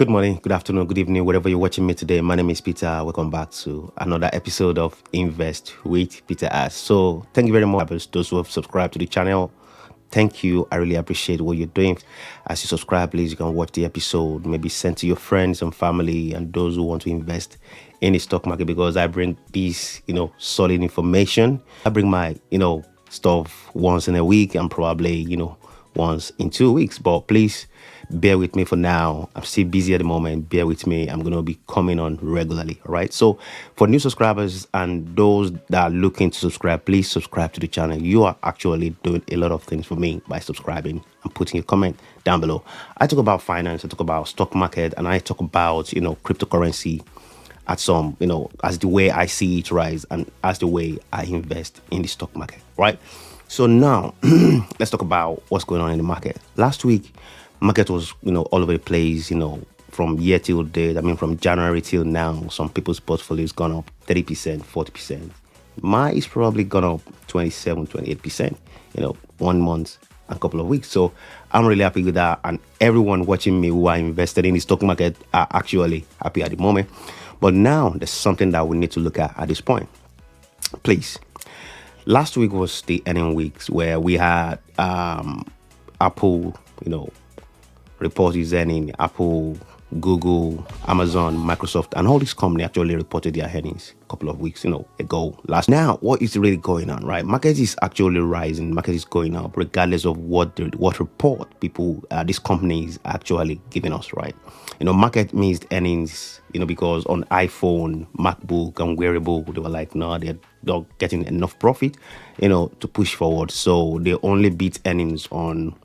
Good morning, good afternoon, good evening, wherever you're watching me today. My name is Peter. Welcome back to another episode of Invest with Peter As. So, thank you very much, those who have subscribed to the channel. Thank you. I really appreciate what you're doing. As you subscribe, please, you can watch the episode, maybe send to your friends and family and those who want to invest in the stock market because I bring this, solid information. I bring my, stuff once in a week and probably, once in 2 weeks. But please bear with me for now. I'm still busy at the moment. Bear with me. I'm going to be coming on regularly. All right. So for new subscribers and those that are looking to subscribe, please subscribe to the channel. You are actually doing a lot of things for me by subscribing and putting a comment down below. I talk about finance, I talk about stock market, and I talk about, cryptocurrency at some, as the way I see it rise and as the way I invest in the stock market. Right. So now let's talk about what's going on in the market. Last week, market was, all over the place, from year till date. From January till now, some people's portfolio's gone up 30%, 40%. Mine is probably gone up 27, 28%, 1 month and a couple of weeks. So I'm really happy with that. And everyone watching me who are invested in the stock market are actually happy at the moment. But now there's something that we need to look at this point. Please. Last week was the earning weeks where we had Apple, report is earning. Apple, Google, Amazon, Microsoft, and all these companies actually reported their earnings a couple of weeks, ago. Now, what is really going on, right? Market is actually rising. Market is going up, regardless of what report people, these companies are actually giving us, right? Market missed earnings, because on iPhone, MacBook, and wearable, they were like, no, they're not getting enough profit, to push forward. So they only beat earnings on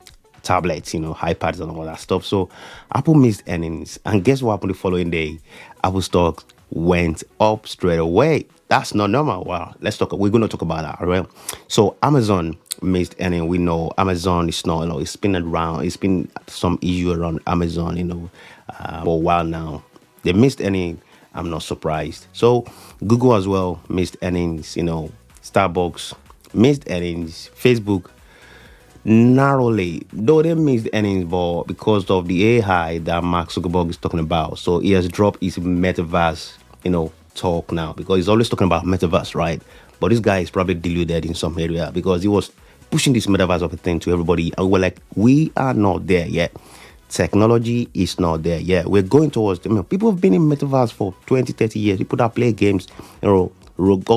tablets, iPads and all that stuff. So Apple missed earnings. And guess what happened the following day? Apple stock went up straight away. That's not normal. Wow. We're going to talk about that. All right. So Amazon missed earnings. We know Amazon is not, it's been around. It's been some issue around Amazon, for a while now. They missed earnings. I'm not surprised. So Google as well missed earnings, Starbucks missed earnings, Facebook narrowly, though they missed earnings, but because of the AI that Mark Zuckerberg is talking about. So he has dropped his metaverse, talk now because he's always talking about metaverse, right? But this guy is probably deluded in some area because he was pushing this metaverse of a thing to everybody. And we're like, we are not there yet. Technology is not there yet. We're going towards people have been in metaverse for 20, 30 years. People that play games, all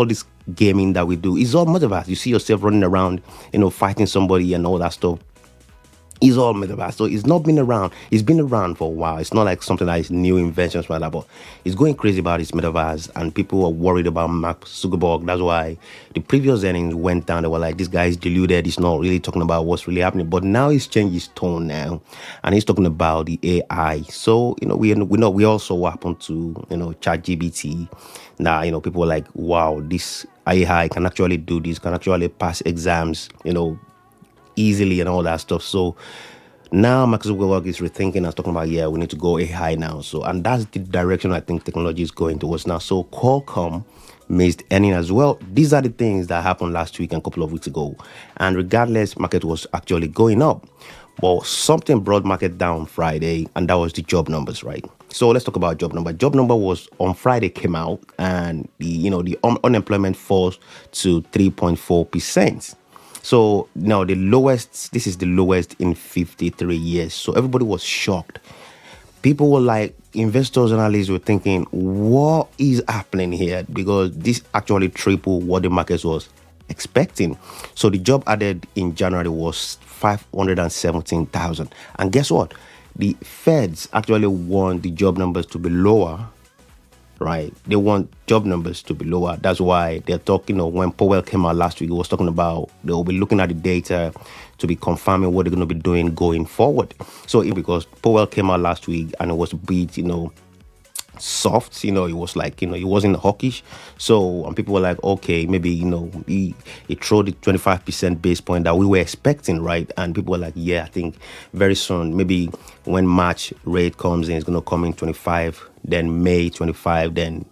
this gaming that we do is all metaverse. You see yourself running around, fighting somebody and all that stuff. It's all metaverse. So it's not been around. It's been around for a while. It's not like something that is new inventions, right? But it's going crazy about its metaverse, and people are worried about Mark Zuckerberg. That's why the previous earnings went down. They were like, this guy is deluded. He's not really talking about what's really happening. But now he's changed his tone now, and he's talking about the AI. So we also what happened to ChatGPT. Now people are like, wow, this AI can actually do this. Can actually pass exams. Easily and all that stuff. So now Mark Zuckerberg is rethinking and talking about, we need to go AI now. So, and that's the direction I think technology is going towards now. So Qualcomm missed earning as well. These are the things that happened last week and a couple of weeks ago. And regardless, market was actually going up. But something brought market down Friday, and that was the job numbers, right? So let's talk about job number. Job number was on Friday came out, and the unemployment falls to 3.4%. So now this is the lowest in 53 years. So everybody was shocked. People were like, investors and analysts were thinking, what is happening here? Because this actually tripled what the market was expecting. So the job added in January was 517,000. And guess what? The Feds actually want the job numbers to be lower. Right, they want job numbers to be lower. That's why they're talking. When Powell came out last week, he was talking about they will be looking at the data to be confirming what they're going to be doing going forward. So because Powell came out last week and it was a bit, soft, it was like, he wasn't hawkish. So and people were like, okay, maybe he threw the 25% base point that we were expecting, right? And people were like, I think very soon, maybe when March rate comes in, it's going to come in 25, then May 25, then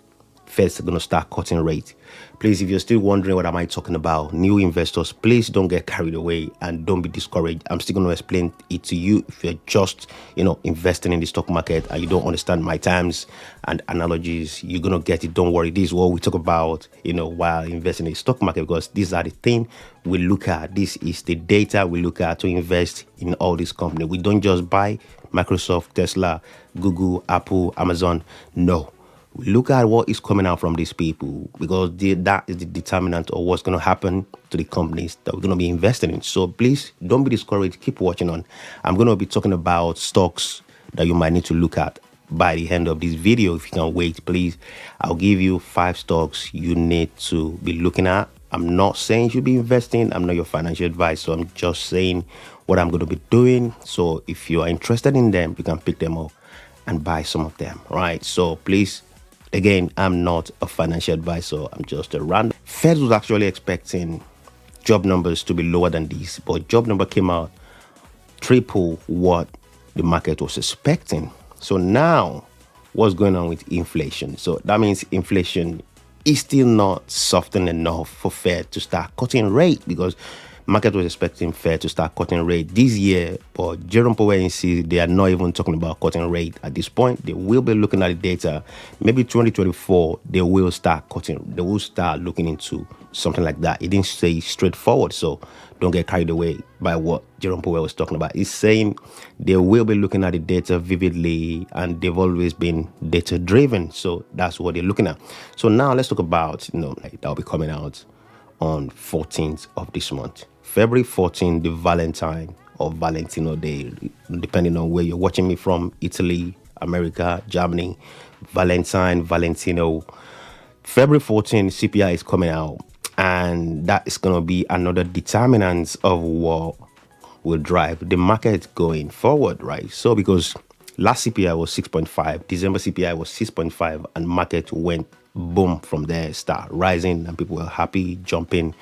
Fed's going to start cutting rate. Please, if you're still wondering what am I talking about, new investors, please don't get carried away and don't be discouraged. I'm still going to explain it to you. If you're just, investing in the stock market and you don't understand my terms and analogies, you're going to get it. Don't worry. This is what we talk about, while investing in the stock market, because these are the things we look at. This is the data we look at to invest in all these companies. We don't just buy Microsoft, Tesla, Google, Apple, Amazon. No. Look at what is coming out from these people, because that is the determinant of what's going to happen to the companies that we're going to be investing in. So please don't be discouraged. Keep watching on. I'm going to be talking about stocks that you might need to look at by the end of this video. If you can wait, please, I'll give you 5 stocks you need to be looking at. I'm not saying you should be investing. I'm not your financial advisor. I'm just saying what I'm going to be doing. So if you are interested in them, you can pick them up and buy some of them, right? So please, again, I'm not a financial advisor. I'm just a random. Fed was actually expecting job numbers to be lower than these, but job number came out triple what the market was expecting. So now, what's going on with inflation? So that means inflation is still not softened enough for Fed to start cutting rate, because market was expecting Fed to start cutting rate this year, but Jerome Powell insists they are not even talking about cutting rate at this point. They will be looking at the data. Maybe 2024, they will start cutting. They will start looking into something like that. It didn't say straightforward, so don't get carried away by what Jerome Powell was talking about. He's saying they will be looking at the data vividly, and they've always been data driven. So that's what they're looking at. So now let's talk about, that'll be coming out on 14th of this month. February 14th, the Valentine or Valentino Day, depending on where you're watching me from, Italy, America, Germany, Valentino. February 14th, CPI is coming out, and that is going to be another determinant of what will drive the market going forward, right? So because last CPI was 6.5, December CPI was 6.5, and market went boom from there, start rising, and people were happy, jumping.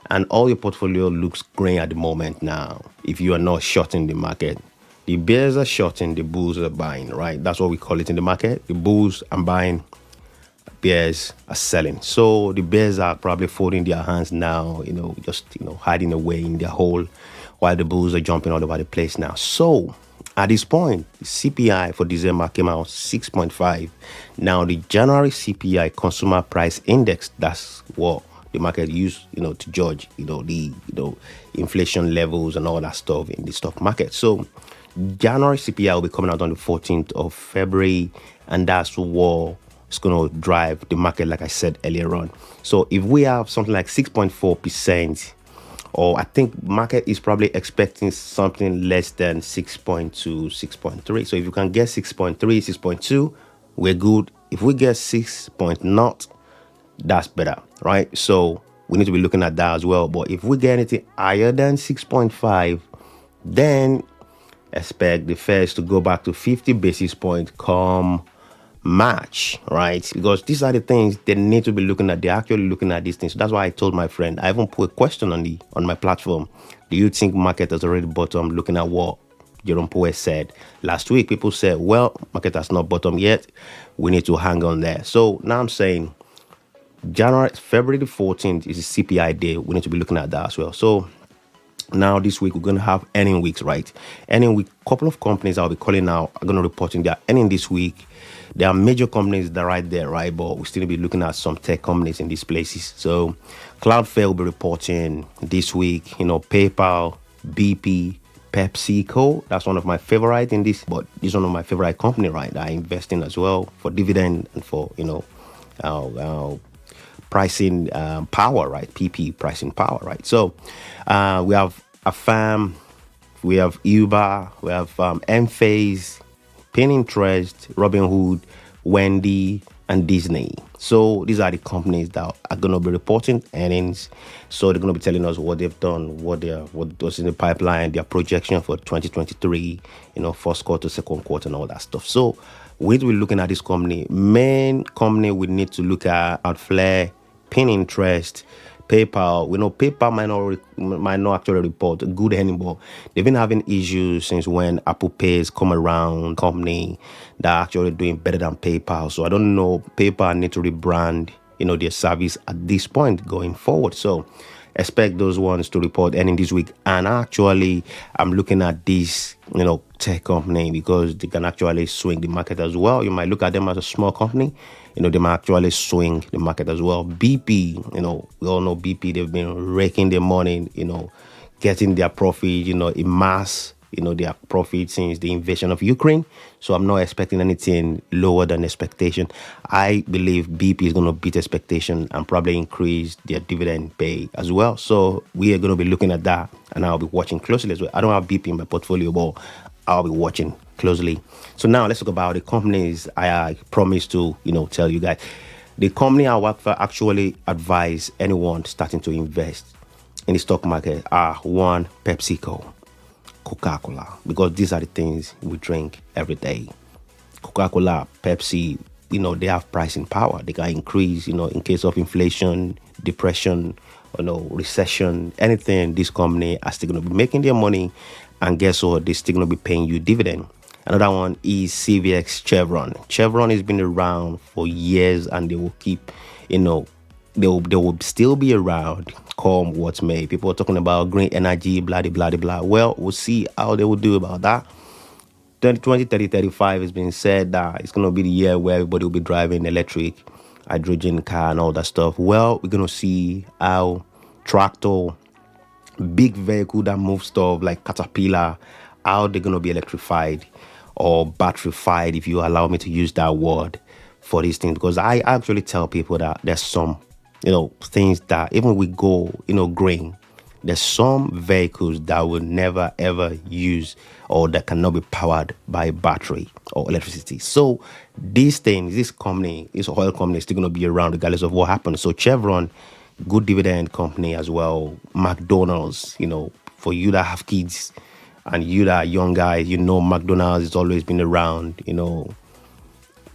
And all your portfolio looks green at the moment now. If you are not shorting the market, the bears are shorting, the bulls are buying, right? That's what we call it in the market. The bulls are buying, bears are selling. So the bears are probably folding their hands now, just hiding away in their hole, while the bulls are jumping all over the place now. So at this point, the CPI for December came out 6.5. Now the January CPI Consumer Price Index, that's what the market used, to judge, the inflation levels and all that stuff in the stock market. So January CPI will be coming out on the 14th of February, and that's what is going to drive the market, like I said earlier on. So if we have something like 6.4%, or I think market is probably expecting something less than 6.2, 6.3. So if you can get 6.3, 6.2, we're good. If we get 6.0, that's better, right? So we need to be looking at that as well. But if we get anything higher than 6.5, then expect the Fed to go back to 50 basis points come March, right? Because these are the things they need to be looking at. They're actually looking at these things. So that's why I told my friend, I even put a question on my platform. Do you think market has already bottomed? Looking at what Jerome Powell said last week, people said, well, market has not bottomed yet. We need to hang on there. So now I'm saying February the 14th is the CPI day. We need to be looking at that as well. So now this week we're going to have earning weeks, right? Earning week, couple of companies I'll be calling now are going to report in their earning this week. There are major companies that are right there, right? But we still be looking at some tech companies in these places. So Cloudflare will be reporting this week. PayPal, BP, PepsiCo. That's one of my favorite in this, but this is one of my favorite company, right? That I invest in as well for dividend and for pricing power, right? PP pricing power, right? So we have Affirm, we have Uber, we have Enphase, Pinterest, Robinhood, Wendy, and Disney. So these are the companies that are going to be reporting earnings. So they're going to be telling us what they've done, what was in the pipeline, their projection for 2023, first quarter, second quarter, and all that stuff. So we're looking at this company. Main company we need to look at Cloudflare, Pinterest, PayPal. We know PayPal might not actually report good anymore. They've been having issues since when Apple Pay has come around. Company that are actually doing better than PayPal. So I don't know. PayPal need to rebrand, their service at this point going forward. So expect those ones to report ending this week. And actually, I'm looking at this, tech company because they can actually swing the market as well. You might look at them as a small company, they might actually swing the market as well. BP, we all know BP, they've been raking their money, getting their profit, in mass, their profit since the invasion of Ukraine. So I'm not expecting anything lower than expectation. I believe BP is going to beat expectation and probably increase their dividend pay as well. So we are going to be looking at that, and I'll be watching closely as well. I don't have BP in my portfolio, but I'll be watching closely. So now let's talk about the companies I promised to, tell you guys. The company I work for actually advise anyone starting to invest in the stock market are one, PepsiCo, Coca-Cola, because these are the things we drink every day. Coca-Cola, Pepsi, they have pricing power. They can increase, in case of inflation, depression, recession, anything. This company are still going to be making their money, and guess what? They're still going to be paying you dividend. Another one is CVX Chevron. Chevron has been around for years, and they will keep, they will still be around come what may. People are talking about green energy, blah, blah, blah, blah. Well, we'll see how they will do about that. 2020, 30, 35 has been said that it's going to be the year where everybody will be driving electric, hydrogen car and all that stuff. Well, we're going to see how tractor, big vehicle that move stuff like Caterpillar, how they're going to be electrified or batteryfied, if you allow me to use that word for these things. Because I actually tell people that there's some, things that even we go, green, there's some vehicles that will never ever use or that cannot be powered by battery or electricity. So these things, this oil company is still going to be around regardless of what happens. So Chevron, good dividend company as well. McDonald's, for you that have kids and you that are young guys, McDonald's has always been around.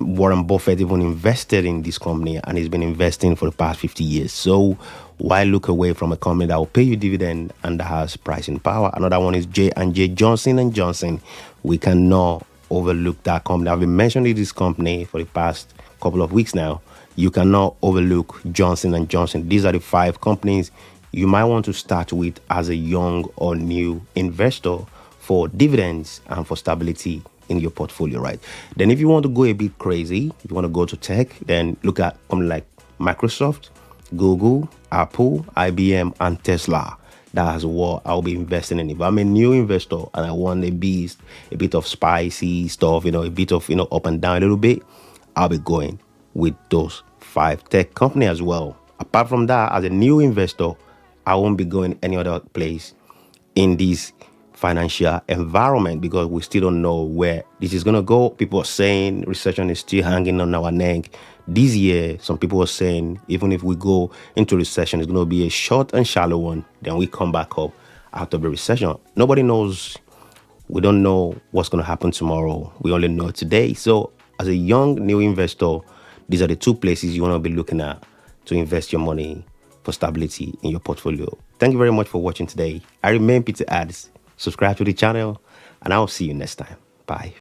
Warren Buffett even invested in this company, and he's been investing for the past 50 years. So why look away from a company that will pay you dividend and that has pricing power? Another one is J&J, Johnson & Johnson. We cannot overlook that company. I've been mentioning this company for the past couple of weeks now. You cannot overlook Johnson & Johnson. These are the 5 companies you might want to start with as a young or new investor for dividends and for stability in your portfolio, right? Then if you want to go a bit crazy, if you want to go to tech, then look at companies like Microsoft, Google, Apple, IBM, and Tesla. That's what I'll be investing in. If I'm a new investor and I want a bit of spicy stuff, a bit of, up and down a little bit, I'll be going with those 5 tech companies as well. Apart from that, as a new investor, I won't be going any other place in this financial environment because we still don't know where this is going to go. People are saying recession is still hanging on our neck. This year, some people are saying even if we go into recession, it's going to be a short and shallow one. Then we come back up out of the recession. Nobody knows. We don't know what's going to happen tomorrow. We only know today. So as a young new investor, these are the 2 places you want to be looking at to invest your money for stability in your portfolio. Thank you very much for watching today. I remain Peter Ads. Subscribe to the channel, and I'll see you next time. Bye.